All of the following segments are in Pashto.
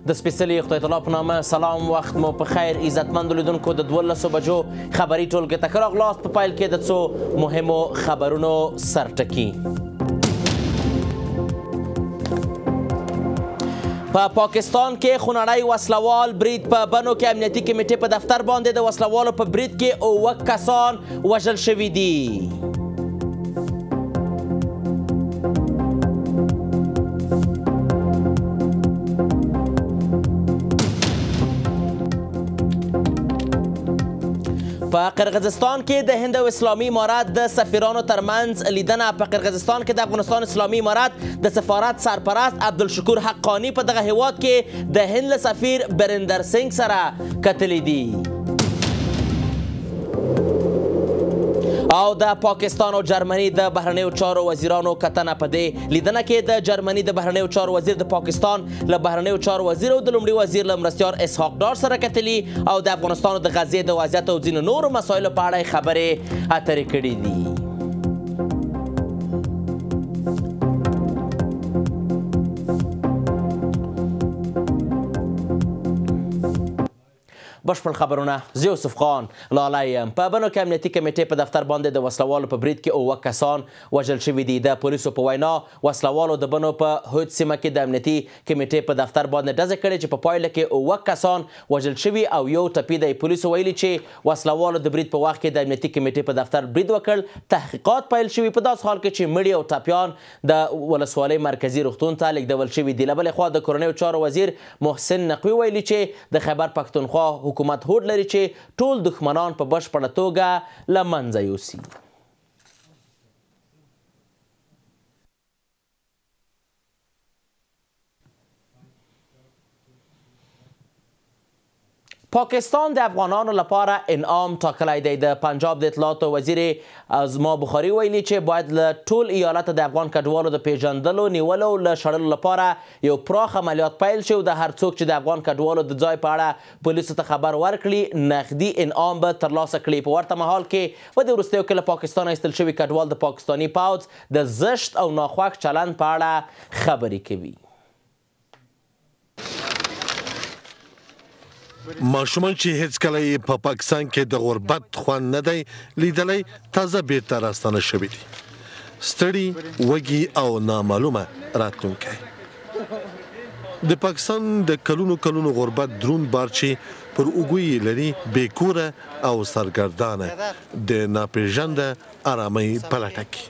د سپېڅلي خدای تعالی په نامه سلام، وخت مو په خیر. عزتمندو لیدونکو د 12 بجو خبري ټولګې ته ښه راغلاست. په پیل کې د څو مهمو خبرونو سرټکي. په پاکستان کې خونړی وسلوال برید. په بنو کې امنیتي کمیټې په دفتر باندې د وسلوالو په برید کې 9 کسان وژل شوي دي. په قرغیزستان کې د هند او اسلامي امارات د سفیرانو ترمنځ لیدنه. په قرغیزستان کې د افغانستان اسلامي امارات د سفارت سرپرست عبدالشکور حقانی په دغه هیواد کې د هند له سفیر بریندر سنګ سره کتلي دي. او د پاکستان او جرمني د بهرنیو چارو وزیرانو کتنه. په دې لیدنه کې د جرمني د بهرنیو چارو وزیر د پاکستان له بهرنیو چارو وزیر او د لومړي وزیر له مرستیار اسحاق ډار سره کتلي او د افغانستان د غزې د وضعیت او ځینو نورو مسایلو په اړه خبرې اترې کړي دي. بشپړ خبرونه زه یوسف خان لالی یم. په بنو کې امنیتي کمیټې په دفتر باندې د وسلوالو په برید کې 9 کسان وژل شوي دي. د پولیسو په وینا وسلوالو د بنو په هوج سیمه کې د امنیتي کمیټې په دفتر باندې ډزې کړې چې په پایله کې 9 کسان وژل شوي او یو ټپي دی. پولیسو ویلي چې وسلوالو د برید په وخت کې د امنیتي کمیټې په دفتر برید وکړ. تحقیقات پیل شوي په داسې حال کې چې مړي او ټپیان د ولسوالۍ مرکزي روغتون ته لیږدول شوي دي. له بلې خوا د کورنیو چارو وزیر محسن نقوي ویلي چې د خیبر پښتونخوا حکومت هوډ لري چې ټول دښمنان په بشپړه توګه له منځه یوسي. پاکستان د افغانانو لپاره انعام ټاکلی دی. د پنجاب د اطلاعاتو وزیر ازما بخاري ویلي چې باید له ټول ایالت د افغان کډوالو د پیژندلو، نیولو او له شړلو لپاره یو پراخ عملیات پیل شي او د هر څوک چې د افغان کډوالو د ځای په اړه پولیسو ته خبر ورکړي نقدي انعام به ترلاسه کړي. په ورته مهال کې په دې وروستیو کې له پاکستانه ایستل شوي کډوال د پاکستاني پوځ د زشت او ناخوښ چلند په اړه خبرې کوي. ماشومان چې هیڅ کله یې په پاکستان کې د غربت خوند نه دی لیدلی تازه بیرته راستانه شوي دي. ستړي، وږي او نامعلومه راتلونکی. د پاکستان د کلونو غربت دروند بار چې پر اوږو یې لري بې کوره او سرګردانه د ناپېژانده ارامۍ په لټه کې.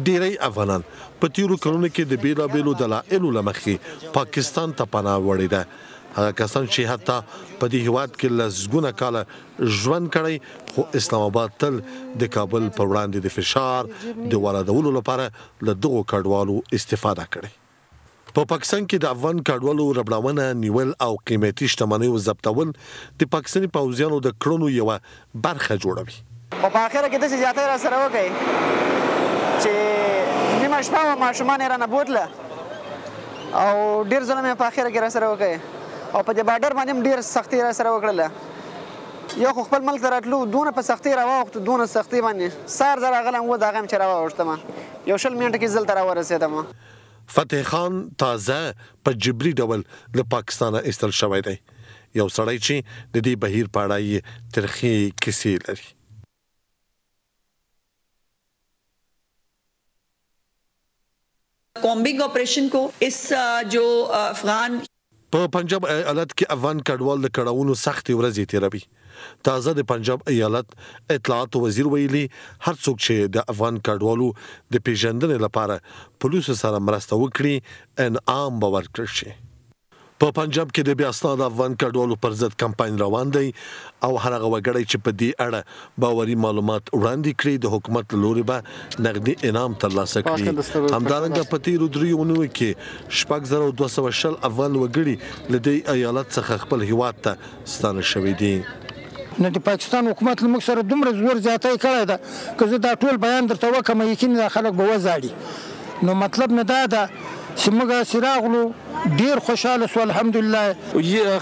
ډېری افغانان په تېرو کلونو کې د بېلابېلو دلایلو له مخې پاکستان ته پناه وړې ده. هغه کسان چې حتی په دې هیواد کې لسګونه کاله ژوند کړی خو اسلام آباد تل د کابل پر وړاندې د فشار د واردولو لپاره له دغو کډوالو استفاده کړې. په پاکستان کې د افغان کډوالو ربړونه، نیول او قیمتي شتمنیو ضبطول د پاکستاني پوځیانو د کړنو یوه برخه جوړوي. په آخره کې داسې زیاتی راسره وکړئ چې نیمه شپه ماشومان یې رانه بوتله او ډېر ظلم یې په آخره کې راسره وکړئ او په دې بارډر باندې هم ډېر سختي راسره وکړله. یو خو خپل ملک ته راتلو دونه په سختۍ راواوښتو، دونه سختۍ باندې سهار زه راغلی وم، د هغه هم چې راواوښتم یو 20 منټه کې دلته راورسېدم. فتح خان تازه په جبري ډول له پاکستانه ایستل شوی دی. یو سړی چې د دې بهیر په اړه یې ترخې کیسې لري. Combing operation को इस जो अफगान په پنجاب ایالت کې افغان کډوال د کړاوونو سختې ورځې تیروي. تازه د پنجاب ایالت اطلاعاتو وزیر ویلي هر څوک چې د افغان کډوالو د پیژندنې لپاره پولیسو سره مرسته وکړي انعام به ورکړل شي. په پنجاب کې د بیا اسناد افغان کډوالو پر ضد کمپاین روان دی او هر هغه وګړی چې په دې اړه باوري معلومات وړاندې کړي د حکومت له لوري به نقدي انعام ترلاسه کړي. همدارنګه په تېرو 3 اونیو کې 6220 افغان وګړي له دې ایالت څخه خپل هیواد ته ستانه شوي دي. نو د پاکستان حکومت له موږ سره دومره زور زیاتی کړی ده که زه دا ټول بیان درته وکړم یقین دا خلک به وځاړي. نو مطلب نه دا ده چې موږ هسې راغلو ډېر خوشحاله شو الحمدلله.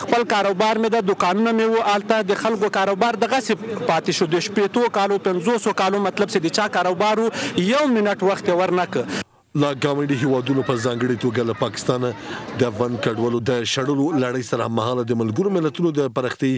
خپل کاروبار مې د دوکانونه مې و هلته د خلکو کاروبار دغسې پاتې شو د 50 کالو 500 کالو مطلب چې د چا کاروبار یو منټ وخت یې ورنکړه. لا ګاونډي هیوادونو په ځانګړي توګه له پاکستان د افغان کډوالو د شړلو لړۍ سره مهاله د ملګرو ملتونو د پرختي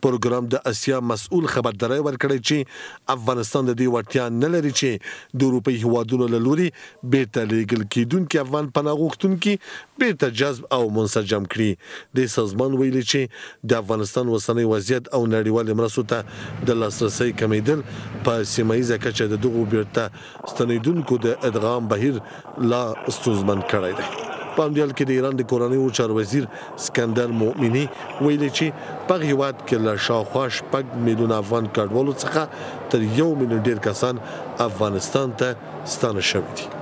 پروګرام د اسیا مسؤل خبرداري ورکړی چې افغانستان د دې وړتیا نه لري چې د اروپای هیوادونو له لوري بیرته لیږل کیدونکي افغان پناه غوښتونکي بیرته جذب او منسجم کړي د سازمان ویلي چې د افغانستان وسنۍ وضعیت او نړیوال مرستو ته د لاسرسي کمیدل په سیمایي کچه د دغو بیرته ستنیدونکو د ادغام بهیر لا ستونزمن کړی دی. په همدې حال کې د ایران د کورنیو چارو وزیر اسکندر مومني ویلي چې په هیواد کې له شاوخوا 6 میلیونه افغان کډوالو څخه تر 1 میلیون ډیر کسان افغانستان ته ستانه شوي دي.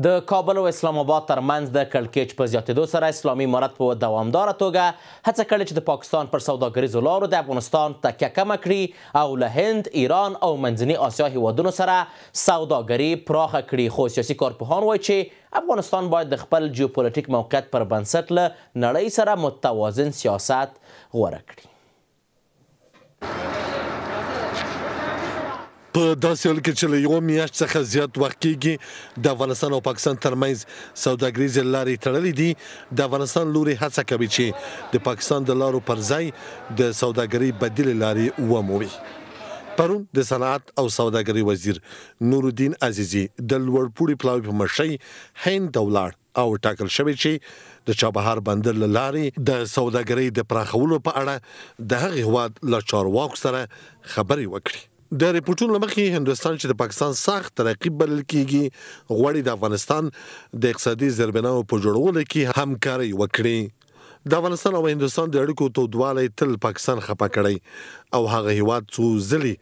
د کابل او اسلام آباد ترمنځ د کړکېچ په زیاتېدو سره اسلامي امارت په دوامداره توګه هڅه کړې چې د پاکستان پر سوداګریزو لارو د افغانستان تکیه کمه کړي او له هند، ایران او منځني اسیا هیوادونو سره سوداګري پراخه کړي. خو سیاسي کارپوهان وایي چې افغانستان باید د خپل جیوپولیټیک موقعیت پر بنسټ له نړۍ سره متوازن سیاست غوره کړي. په داسې حال کې چې له یوه میاشت څخه زیات وخت کېږي د افغانستان او پاکستان ترمنځ سوداګریزې لارې تړلې دي، د افغانستان لوري هڅه کوي چې د پاکستان د لارو پر ځای د سوداګرۍ بدیلې لارې ومومي. پرون د صنعت او سوداګرۍ وزیر نورالدین عزیزي د لوړپوړي پلاوي په مشرۍ هند ته ولاړ او ټاکل شوی چې د چابهار بندر له لارې د سوداګرۍ د پراخولو په اړه د هغې هیواد له چارواکو سره خبرې وکړي. د ریپورتونو لمخې هندوستان چې د پاکستان سخت رقیب بلل کیږي غواړي د افغانستان د اقتصادي زیربناو په جوړولو کې همکاري وکړي. د افغانستان او هندوستان د اړیکو تودوالی تل پاکستان خپه کړی او هغه هیواد څو ځلې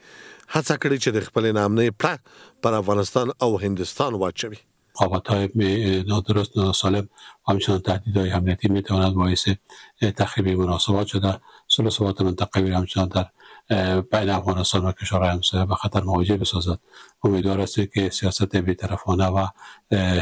هڅه کړې چې د خپل نامنۍ پړه پر افغانستان او هندوستان واچوي. رقابت‌های نادرست ناسالم همچنان تهدیدهای امنیتی میتواند باعث تخریب مناسبات شده. ثبات منطقوی همچنان در بین افغانستان و کشورهای همسایه به خطر مواجه بسازد. امیدوار است که سیاست بی‌طرفانه و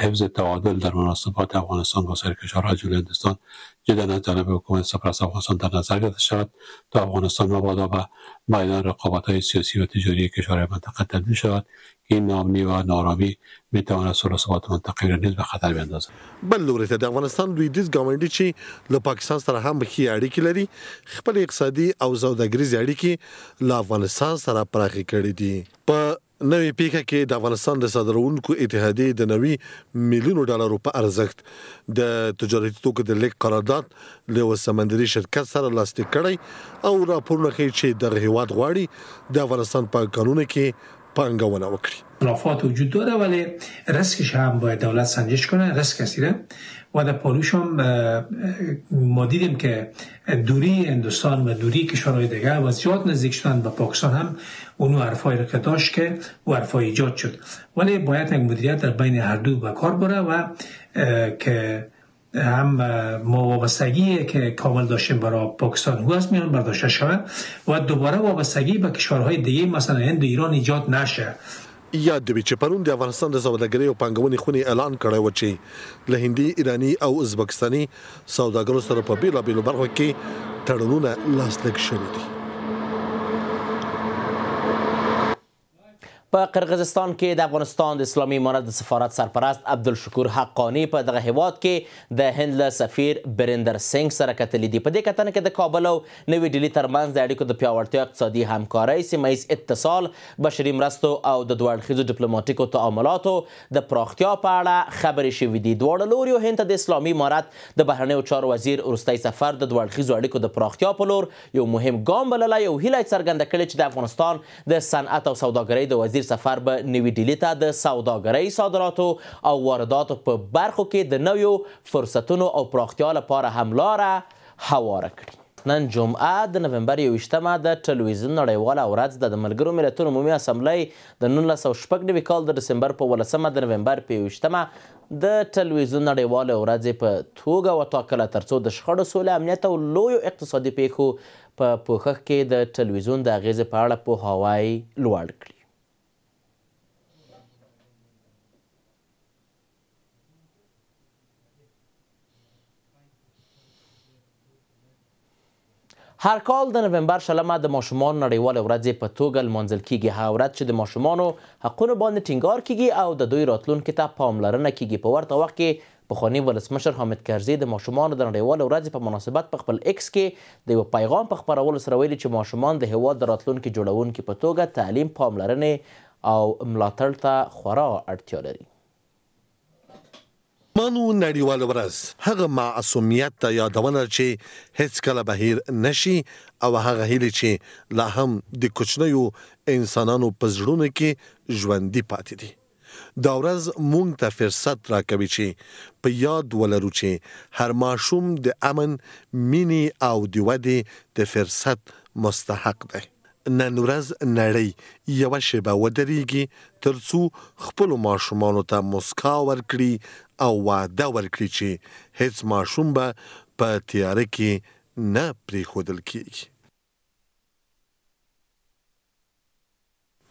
حفظ تعادل در مناسبات افغانستان با سایر کشورهای جلوی هندوستان جدا از جانب حکومت سرپرست افغانستان در نظر گرفته شود تا افغانستان مبادا به میدان رقابت‌های سیاسی و تجاری کشورهای منطقه تبدیل شود. این ناامنی و نارامی میتواند صلح و ثبات منطقوی را نیز به خطر بیندازد. بل لوري ته د افغانستان لویدیځ ګاونډي چې له پاکستان سره هم ښې اړیکې لري خپل اقتصادي او سوداګریزې اړیکې له افغانستان سره پراخې کړې دي. په نوې پیښه کې د افغانستان د صادروونکو اتحادیې د 90 میلیونو ډالرو په ارزښت د تجارتي توکو د لیک قرارداد له یو سمندري شرکت سره لاسلیک کړی او راپورونه ښیي چې دغه هیواد غواړي د افغانستان په قانون کې پانګونه وکړي. اختلافات وجود داره ولی ریسکش هم باید دولت سنجش کنه. ریسک کثیره و در پالوش هم ما دیدیم که دوری هندوستان و دوری کشورهای دیگه و زیاد نزدیک شدن به پاکستان هم اونو حرفایی رو که داشت که و حرفای ایجاد شد، ولی باید یک مدیریت در بین هر دو به کار بره و که هم ما وابستگی که کامل داشتیم برای پاکستان هو از میان برداشته شود و دوباره وابستگی به کشورهای دیگه مثلا هند و ایران ایجاد نشه. یاد دی چې پرون د افغانستان د سوداګرۍ او پانګونې خونې اعلان کړی و چې له هندي، ایرانی او ازبکستاني سوداګرو سره په بیلابیلو برخو کې تړونونه لاسلیک شوي دي. په قرغیزستان کې د افغانستان د اسلامي امارت د سفارت سرپرست عبدالشکور حقانی په دغه هیواد کې د هند له سفیر بریندر سنگ سره کتلي دي. په دې کتنه کې د کابل او نوې ډیلي ترمنځ د اړیکو د پیاوړتیا، اقتصادي همکارۍ، سیمهییز اتصال، بشري مرستو او د دوه اړخیزو ډیپلوماټیکو تعاملاتو د پراختیا په اړه خبرې شوي دي. دواړه لوریو هند ته د اسلامي امارت د بهرنیو چارو وزیر وروستی سفر د دوه اړخیزو اړیکو د پراختیا په لور یو مهم ګام بللی او هیله یې څرګنده کړې چې د افغانستان د صنعت او سوداګرۍ د وزیر سفر به نوې ډیلي ته د سوداګرۍ، صادراتو او وارداتو په برخو کې د نویو فرصتونو او پراختیا لپاره هم لاره هواره کړي. نن جمعه د نومبر 21مه د ټلویزیون نړیواله ورځ ده. د ملګرو ملتونو عمومي اسامبلۍ د 1996 کال د ډسمبر په 18مه د نومبر په 21مه د ټلویزیون نړیواله ورځ په توګه وټاکله ترڅو د شخړو، سولې، امنیت او لویو اقتصادي پیښو په پوښښ کې د ټلویزیون د اغیزې په اړه پوهاوی لوړ کړي. هر کال د نومبر شلمه د ماشومانو نړیواله ورځې په توګه لمانځل کیږي. هغه ورځ چې د ماشومانو حقونو باندې ټینګار کیږي او د دوی راتلونکي ته پاملرنه کیږي. په ورته وخت کې پخواني ولسمشر حامد کرزي د ماشومانو د نړیواله ورځې په مناسبت په خپل ایکس کې د یو پیغام په خپرولو سره ویلي چې ماشومان د هیواد د راتلونکي جوړونکي په توګه تعلیم، پاملرنې او ملاتړ ته خورا اړتیا لري. مانو نړیواله ورځ هغه معصومیت ته یادونه چې هیڅکله به هیر نشي او هغه هیلې چې لا هم د کوچنیو انسانانو په زړونو کې ژوندي پاتې دي. دا ورځ موږ ته فرصت راکوي چې په یاد ولرو چې هر ماشوم د امن، مینې او د ودې د فرصت مستحق دی. نن ورځ نړۍ یوه شیبه ودرېږي تر څو خپلو ماشومانو ته مسکا ورکړي او وعده ورکړي چې هیڅ ماشوم به په تیاره کې نه پرېښودل کېږي.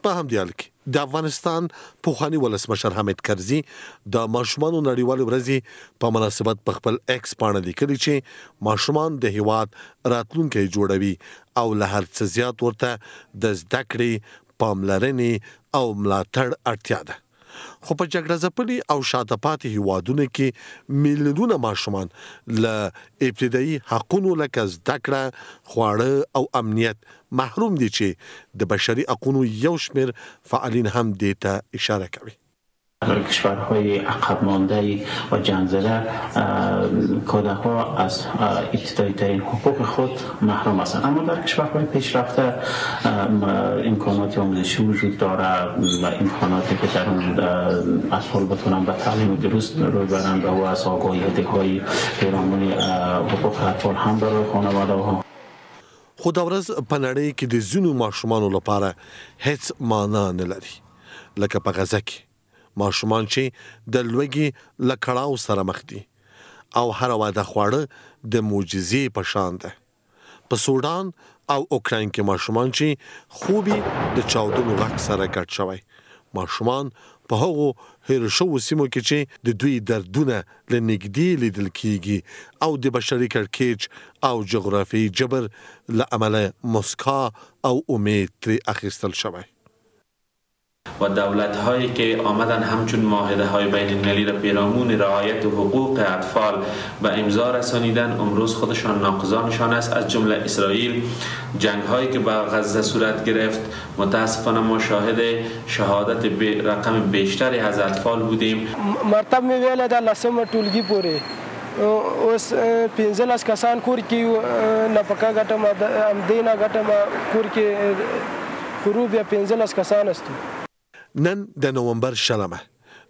په همدې حال کې د افغانستان پخواني ولسمشر حامد کرزي د ماشومانو نړیوالې ورځې په مناسبت په خپل ایکس پاڼه لیکلي چې ماشومان د هیواد راتلونکی جوړوي او له هر څه زیات ورته د زده کړې، پاملرنې او ملاتړ اړتیا ده. خو په جګړه ځپلي او شاته پاتې هیوادونو کې میلیونونه ماشومان له ابتدایي حقونو لکه زده کړه، خواړه او امنیت محروم دي چې د بشري حقوقو یو شمېر فعالین هم دې ته اشاره کوي. کشورهای عقب مانده و جنگ زده کودک‌ها از ابتدایی ترین حقوق خود محروم هستند، اما در کشورهای پیشرفته امکانات آموزشی وجود داره و امکاناتی که در اون اطفال بتونن به تعلیم درست روی برند و از آگاهی‌های پیرامون حقوق اطفال هم برای خانواده‌ها. خو دا ورځ په نړۍ کې د ځینو ماشومانو لپاره هیڅ معنا نه لري، لکه په غزه کې ماشومان چې د لوږې له کړاو سره مخ دي او هر واده خواړه د معجزې په شان ده. په سودان او اوکراین کې ماشومان چې خوبي د چاودنو غږ سره ګډ شوی. ماشومان په هغو هیر شوو سیمو کې چې د دوی دردونه له نږدې لیدل کیږي او د بشري کړکېچ او جغرافیایي جبر له امله مسکا او امید ترې اخیستل شوی. و دولت‌هایی که آمدن همچون معاهده‌های بین‌المللی را پیرامون رعایت حقوق اطفال به امضا رسانیدن امروز خودشان ناقضانشان است، از جمله اسرائیل. جنگ‌هایی که به غزه صورت گرفت متاسفانه ما شاهد شهادت رقم بیشتری از اطفال بودیم. مرتب می ویل د لسمه ټولګي پورې اوس 15 کسان کور کې نفقه ګټم امدینه ګټم کور کې خروب یا 15 کسان است. نن د نومبر شلمه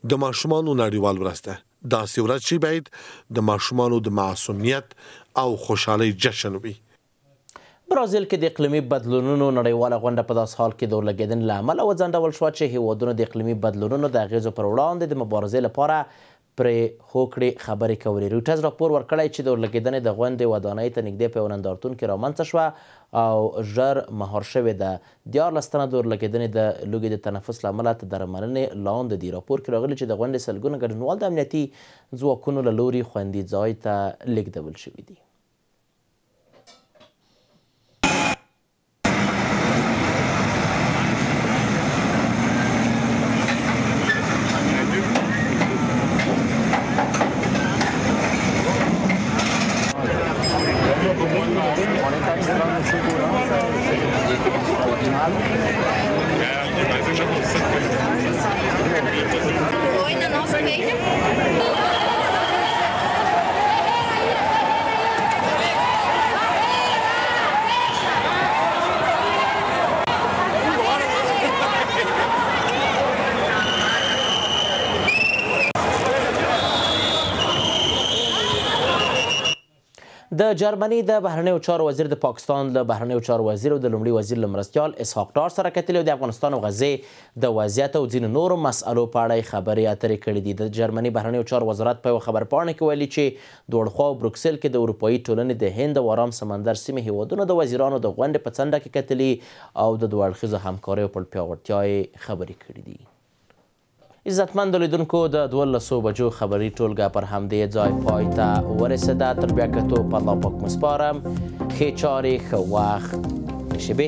د ماشومانو نړیوال ورځ ده. داسې ورځ چې باید د ماشومانو د معصومیت او خوشحالۍ جشن وي. برازیل کې د اقلیمي بدلونونو نړیواله غونډه په داس حال کې د اورلګیدنې له امله وځنډول شوه چې هیوادونه د اقلیمي بدلونونو د اغیزو پر وړاندې د مبارزې لپاره پرې هوکړې خبرې کولې. رویټرز راپور ورکړی چې د اورلګیدنې د غونډې ودانۍ ته نږدې په یو نندارتون کې رامنځته شوه او ژر مهار شوې ده. 14 تنه د اورلګیدنې د لوګي د تنفس له امله تر درملنې لاندې دي. راپور کې راغلي چې د غونډې سلګونه ګډونوال د امنیتي ځواکونو له لوري خوندي ځای ته لیږدول شوي دي. د جرمني د بهرنیو چارو وزیر د پاکستان له بهرنیو چارو وزیر او د لومړي وزیر له مرستیال اسحاق ډار سره کتلي او د افغانستان او غزې د وضعیت او ځینو نورو مسألو په اړه خبرې اترې کړې دي. د جرمني بهرنیو چارو وزارت په یوه خبرپاڼه کې ویلي چې دواړه خوا بروکسل کې د اروپایي ټولنې د هند او ارام سمندر سیمې هیوادونو د وزیرانو د غونډې په څنډه کې کتلي او د دوه اړخیزو همکاریو پر پیاوړتیا یې خبرې کړې دي. عزتمندو لیدونکو د 12 بجو خبري ټولګه پر همدې ځای پای ته ورسېده. تر بیا کتو په الله پاک مو سپارم. ښې چارې ښه وخت ښې شېبې.